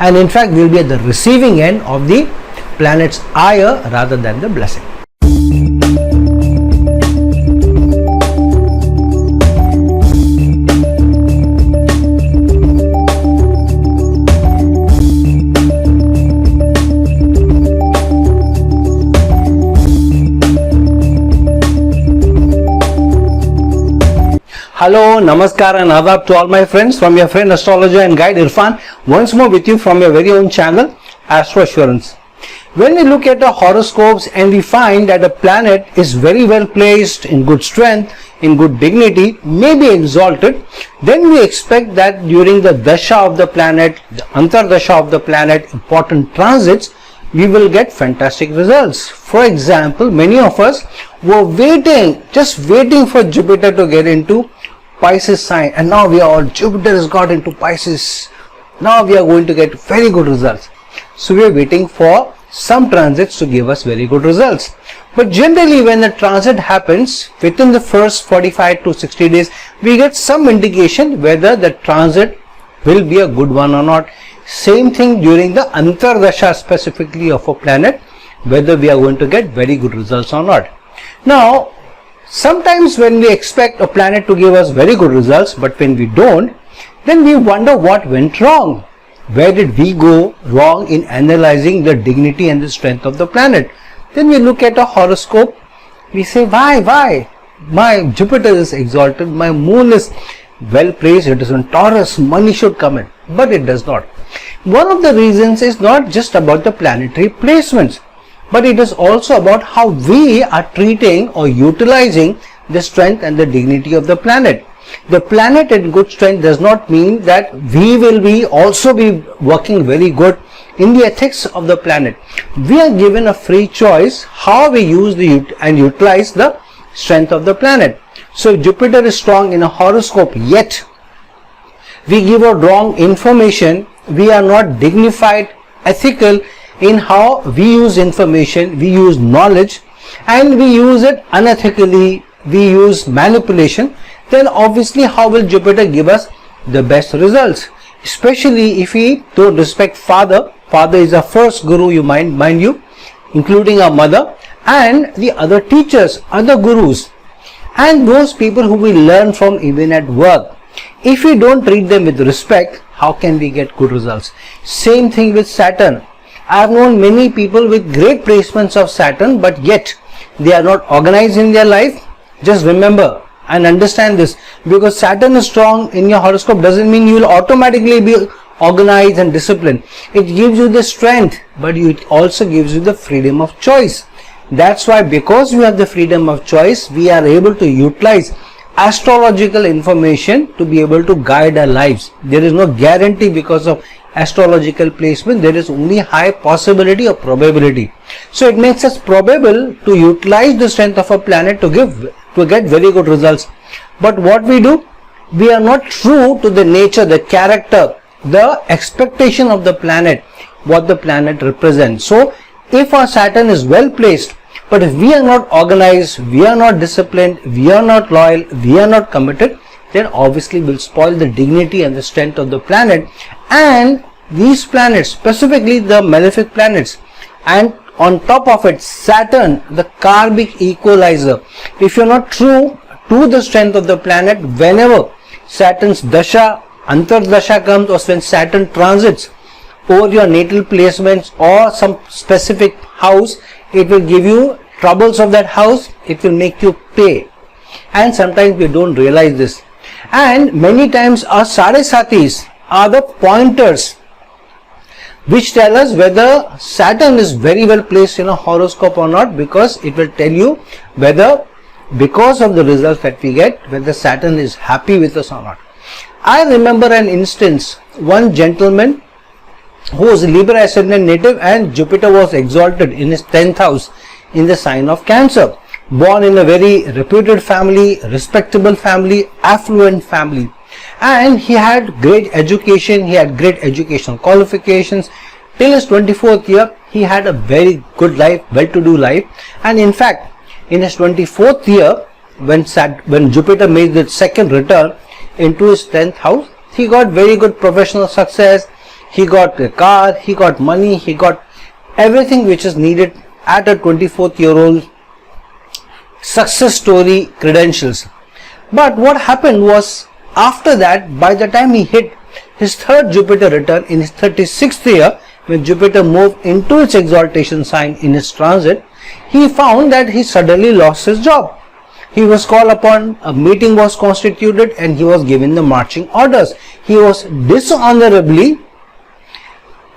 and in fact we will be at the receiving end of the planet's ire rather than the blessing. Hello, Namaskar and Adab to all my friends from your friend astrologer and guide Irfan, once more with you from your very own channel Astro Assurance. When we look at the horoscopes and we find that a planet is very well placed, in good strength, in good dignity, may be exalted, then we expect that during the dasha of the planet, the antardasha of the planet, important transits, we will get fantastic results. For example, many of us were just waiting for Jupiter to get into Pisces sign, and now Jupiter has got into Pisces. Now we are going to get very good results. So we are waiting for some transits to give us very good results. But generally when the transit happens within the first 45 to 60 days, we get some indication whether the transit will be a good one or not. Same thing during the antardasha specifically of a planet, whether we are going to get very good results or not. Now, sometimes when we expect a planet to give us very good results, but when we don't, then we wonder what went wrong. Where did we go wrong in analyzing the dignity and the strength of the planet? Then we look at a horoscope, we say, why? My Jupiter is exalted, my moon is well placed, it is in Taurus, money should come in. But it does not. One of the reasons is not just about the planetary placements, but it is also about how we are treating or utilizing the strength and the dignity of the planet. The planet in good strength does not mean that we will also be working very good in the ethics of the planet. We are given a free choice how we use and utilize the strength of the planet. So if Jupiter is strong in a horoscope, yet we give out wrong information, we are not dignified, ethical in how we use information, we use knowledge, and we use it unethically, we use manipulation, then obviously how will Jupiter give us the best results? Especially if we don't respect Father. Father is our first guru, mind you, including our mother and the other teachers, other gurus, and those people who we learn from even at work. If we don't treat them with respect, how can we get good results? Same thing with Saturn. I have known many people with great placements of Saturn, but yet they are not organized in their life. Just remember and understand this, because Saturn is strong in your horoscope doesn't mean you will automatically be organized and disciplined. It gives you the strength, but it also gives you the freedom of choice. That's why, because we have the freedom of choice, we are able to utilize astrological information to be able to guide our lives. There is no guarantee because of astrological placement, there is only high possibility or probability. So it makes us probable to utilize the strength of a planet to get very good results. But what we do, we are not true to the nature, the character, the expectation of the planet, what the planet represents. So if our Saturn is well placed, but if we are not organized, we are not disciplined, we are not loyal, we are not committed, then obviously will spoil the dignity and the strength of the planet. And these planets, specifically the malefic planets, and on top of it Saturn, the karmic equalizer. If you are not true to the strength of the planet, whenever Saturn's dasha, antardasha comes, or when Saturn transits over your natal placements or some specific house, it will give you troubles of that house, it will make you pay. And sometimes we don't realize this. And many times our Sadesatis are the pointers which tell us whether Saturn is very well placed in a horoscope or not, because it will tell you whether, because of the results that we get, whether Saturn is happy with us or not. I remember an instance, one gentleman who was a Libra ascendant native and Jupiter was exalted in his 10th house in the sign of Cancer. Born in a very reputed family, respectable family, affluent family. And he had great education, he had great educational qualifications. Till his 24th year, he had a very good life, well-to-do life. And in fact, in his 24th year, when Jupiter made the second return into his 10th house, he got very good professional success. He got a car, he got money, he got everything which is needed at a 24-year-old success story credentials. But what happened was, after that, by the time he hit his third Jupiter return in his 36th year, when Jupiter moved into its exaltation sign in his transit, he found that he suddenly lost his job. He was called upon, a meeting was constituted, and he was given the marching orders. He was dishonorably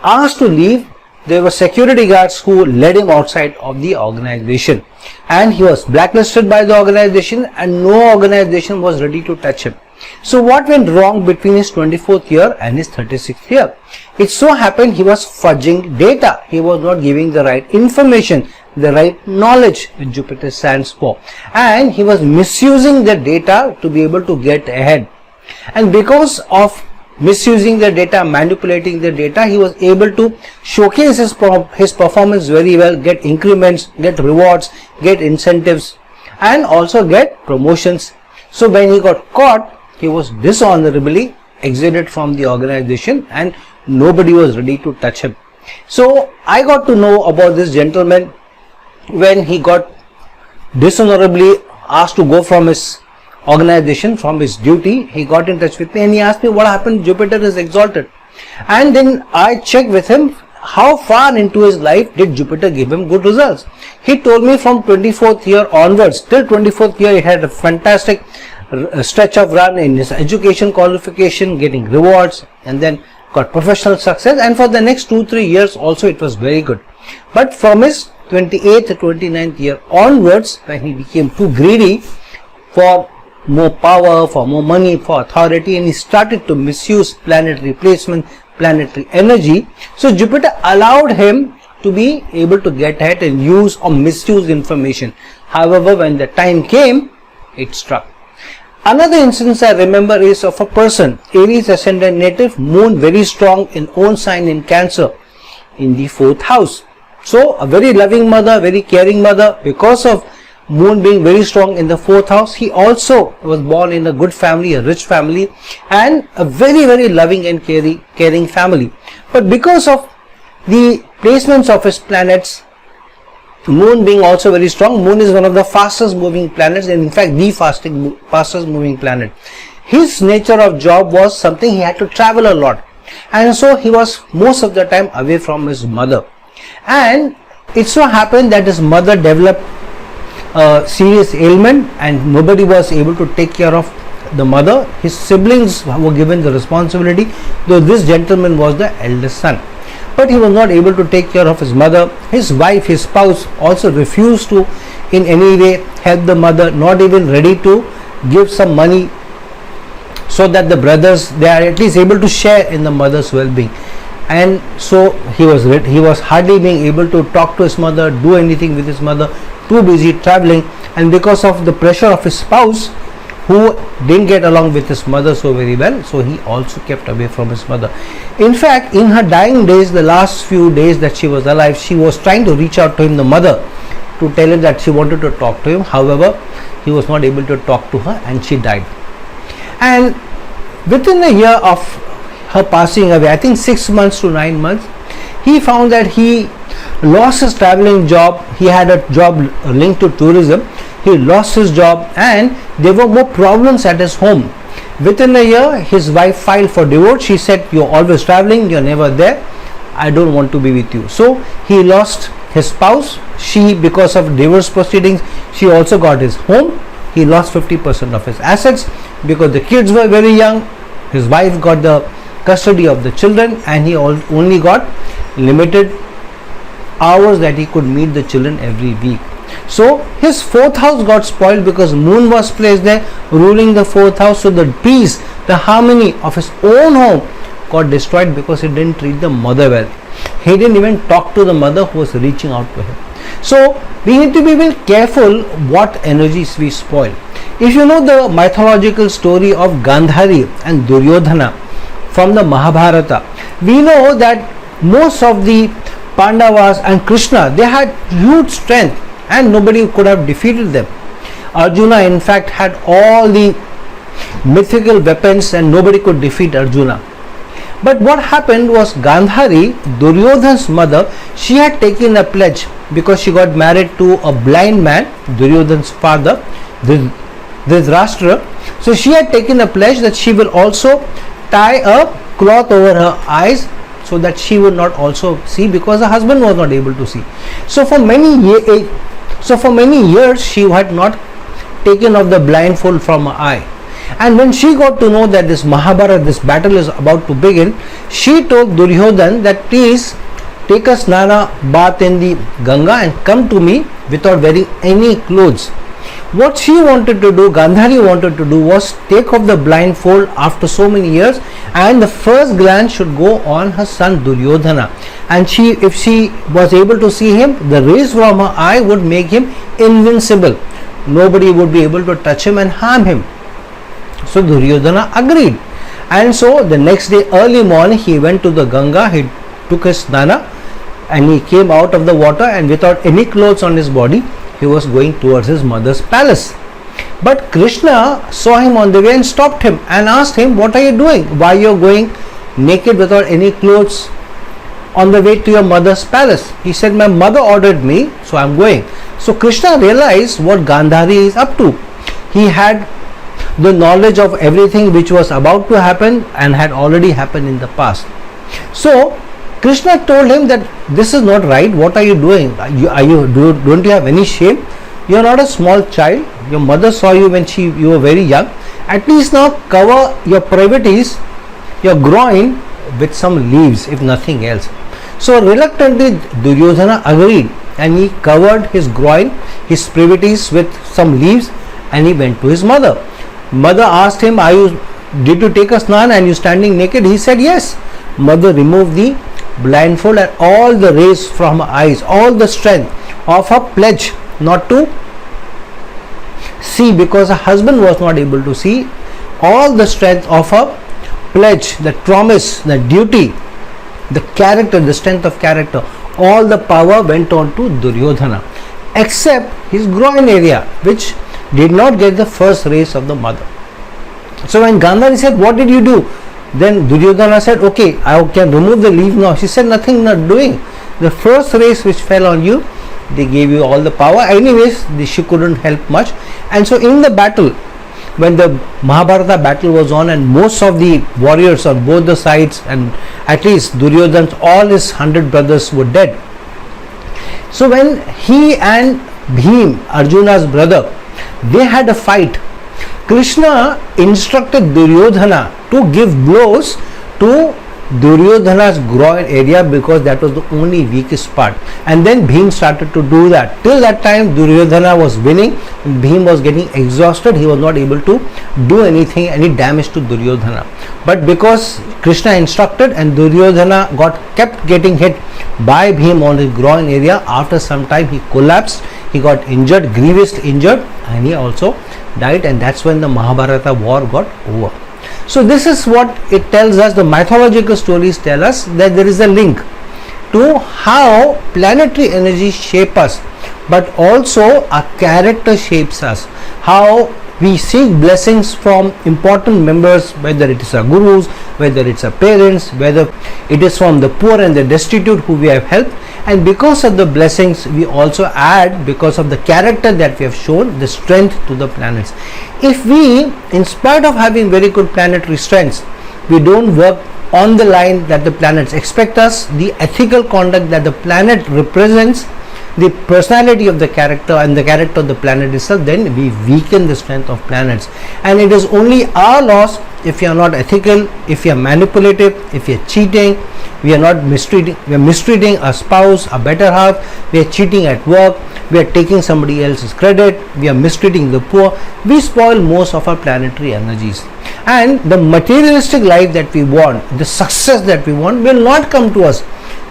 asked to leave. There were security guards who led him outside of the organization, and he was blacklisted by the organization, and no organization was ready to touch him. So what went wrong between his 24th year and his 36th year? It so happened he was fudging data. He was not giving the right information, the right knowledge which Jupiter stands for, and he was misusing the data to be able to get ahead. And because of misusing the data, manipulating the data, he was able to showcase his performance very well, get increments, get rewards, get incentives, and also get promotions. So when he got caught, he was dishonorably exited from the organization, and nobody was ready to touch him. So I got to know about this gentleman when he got dishonorably asked to go from his organization, from his duty. He got in touch with me and he asked me what happened. Jupiter is exalted. And then I checked with him how far into his life did Jupiter give him good results. He told me from 24th year onwards till 24th year he had a fantastic stretch of run in his education qualification, getting rewards, and then got professional success, and for the next 2-3 years also it was very good. But from his 28th to 29th year onwards, when he became too greedy for more power, for more money, for authority, and he started to misuse planetary placement, planetary energy, so Jupiter allowed him to be able to get ahead and use or misuse information. However, when the time came, it struck. Another instance I remember is of a person, Aries ascendant native, moon very strong in own sign in Cancer in the 4th house. So a very loving mother, very caring mother. Because of moon being very strong in the 4th house, he also was born in a good family, a rich family, and a very loving and caring family. But because of the placements of his planets, moon being also very strong, moon is one of the fastest moving planets, and in fact the fastest moving planet. His nature of job was something he had to travel a lot, and so he was most of the time away from his mother. And it so happened that his mother developed a serious ailment and nobody was able to take care of the mother. His siblings were given the responsibility, though this gentleman was the eldest son. But he was not able to take care of his mother. His wife, his spouse, also refused to in any way help the mother, not even ready to give some money so that the brothers, they are at least able to share in the mother's well-being. And so he was hardly being able to talk to his mother, do anything with his mother, too busy traveling. And because of the pressure of his spouse, who didn't get along with his mother so very well, so he also kept away from his mother. In fact, in her dying days, the last few days that she was alive, she was trying to reach out to him, the mother, to tell him that she wanted to talk to him. However, he was not able to talk to her and she died. And within a year of her passing away, I think 6 months to 9 months, he found that he lost his traveling job. He had a job linked to tourism. He lost his job and there were more problems at his home. Within a year, his wife filed for divorce. She said, "You're always traveling, you're never there. I don't want to be with you." So he lost his spouse. She, because of divorce proceedings, she also got his home. He lost 50% of his assets because the kids were very young. His wife got the custody of the children and he only got limited hours that he could meet the children every week. So his 4th house got spoiled because moon was placed there ruling the 4th house. So the peace, the harmony of his own home got destroyed because he didn't treat the mother well. He didn't even talk to the mother who was reaching out to him. So we need to be very careful what energies we spoil. If you know the mythological story of Gandhari and Duryodhana from the Mahabharata, we know that most of the Pandavas and Krishna, they had huge strength and nobody could have defeated them. Arjuna in fact had all the mythical weapons and nobody could defeat Arjuna. But what happened was Gandhari, Duryodhana's mother, she had taken a pledge because she got married to a blind man, Duryodhana's father, Dhritarashtra. So she had taken a pledge that she will also tie a cloth over her eyes so that she would not also see, because her husband was not able to see. So for many years she had not taken off the blindfold from her eye. And when she got to know that this Mahabharata, this battle is about to begin, she told Duryodhana that please take a snana bath in the Ganga and come to me without wearing any clothes. What she wanted to do, Gandhari wanted to do, was take off the blindfold after so many years, and the first glance should go on her son Duryodhana. And if she was able to see him, the rays from her eye would make him invincible. Nobody would be able to touch him and harm him. So Duryodhana agreed. And so the next day early morning he went to the Ganga, he took his snana and he came out of the water, and without any clothes on his body he was going towards his mother's palace. But Krishna saw him on the way and stopped him and asked him, what are you doing? Why you are going naked without any clothes on the way to your mother's palace? He said, my mother ordered me, so I am going. So Krishna realized what Gandhari is up to. He had the knowledge of everything which was about to happen and had already happened in the past. So Krishna told him that this is not right. What are you doing? Don't you have any shame? You are not a small child. Your mother saw you when you were very young. At least now cover your privities, your groin, with some leaves, if nothing else. So reluctantly Duryodhana agreed, and he covered his groin, his privities, with some leaves, and he went to his mother. Mother asked him, did you take a snan and you standing naked? He said yes. Mother removed the blindfold, and all the rays from her eyes, all the strength of her pledge not to see, because her husband was not able to see, all the strength of her pledge, the promise, the duty, the character, the strength of character, all the power went on to Duryodhana, except his groin area, which did not get the first rays of the mother. So when Gandhari said, what did you do? Then Duryodhana said, okay, I can remove the leaf now. She said, nothing, not doing. The first rays which fell on you, they gave you all the power. Anyways, she couldn't help much. And so in the battle, when the Mahabharata battle was on, and most of the warriors on both the sides, and at least Duryodhana's, all his 100 brothers were dead. So when he and Bhim, Arjuna's brother, they had a fight, Krishna instructed Duryodhana to give blows to Duryodhana's groin area, because that was the only weakest part. And then Bhim started to do that. Till that time Duryodhana was winning, Bhim was getting exhausted, he was not able to do anything, any damage to Duryodhana. But because Krishna instructed, and Duryodhana kept getting hit by Bhim on his groin area, after some time he collapsed, he got injured, grievously injured, and he also died, and that's when the Mahabharata war got over. So this is what it tells us. The mythological stories tell us that there is a link to how planetary energies shape us, but also our character shapes us, how we seek blessings from important members, whether it is our gurus, whether it's our parents, whether it is from the poor and the destitute who we have helped. And because of the blessings, we also add, because of the character that we have shown, the strength to the planets. If we, in spite of having very good planetary strengths, we don't work on the line that the planets expect us, the ethical conduct that the planet represents, the personality of the character and the character of the planet itself, then we weaken the strength of planets. And it is only our loss if we are not ethical, if we are manipulative, if we are cheating, we are mistreating our spouse, our better half, we are cheating at work, we are taking somebody else's credit, we are mistreating the poor, we spoil most of our planetary energies. And the materialistic life that we want, the success that we want, will not come to us,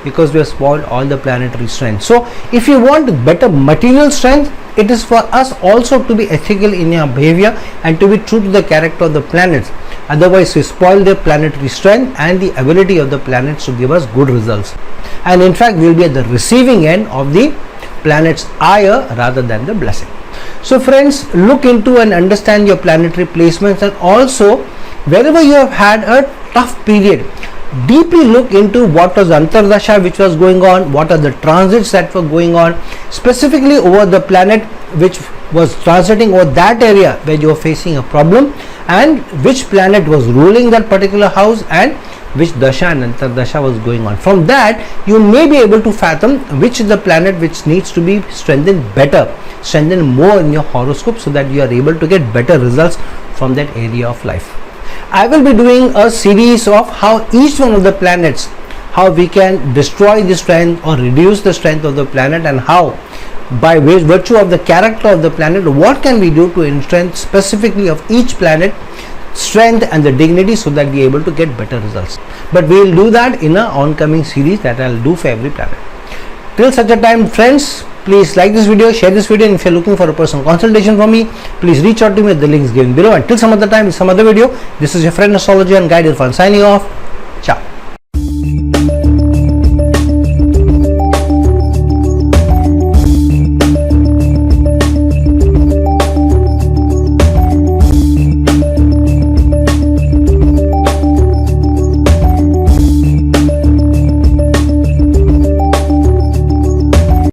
because we have spoiled all the planetary strength. So if you want better material strength, it is for us also to be ethical in our behavior and to be true to the character of the planets. Otherwise we spoil their planetary strength and the ability of the planets to give us good results. And in fact we will be at the receiving end of the planet's ire rather than the blessing. So friends, look into and understand your planetary placements, and also wherever you have had a tough period, deeply look into what was Antardasha which was going on, what are the transits that were going on, specifically over the planet which was transiting over that area where you were facing a problem, and which planet was ruling that particular house, and which dasha and antardasha was going on. From that you may be able to fathom which is the planet which needs to be strengthened more in your horoscope, so that you are able to get better results from that area of life. I will be doing a series of how each one of the planets, how we can destroy the strength or reduce the strength of the planet, and how by virtue of the character of the planet, what can we do to enhance specifically of each planet strength and the dignity, so that we are able to get better results. But we will do that in an oncoming series that I will do for every planet. Till such a time, friends, please like this video, share this video, and if you are looking for a personal consultation from me, please reach out to me at the links given below. Until some other time, with some other video, this is your friend astrologer and guide Irfan signing off. Ciao.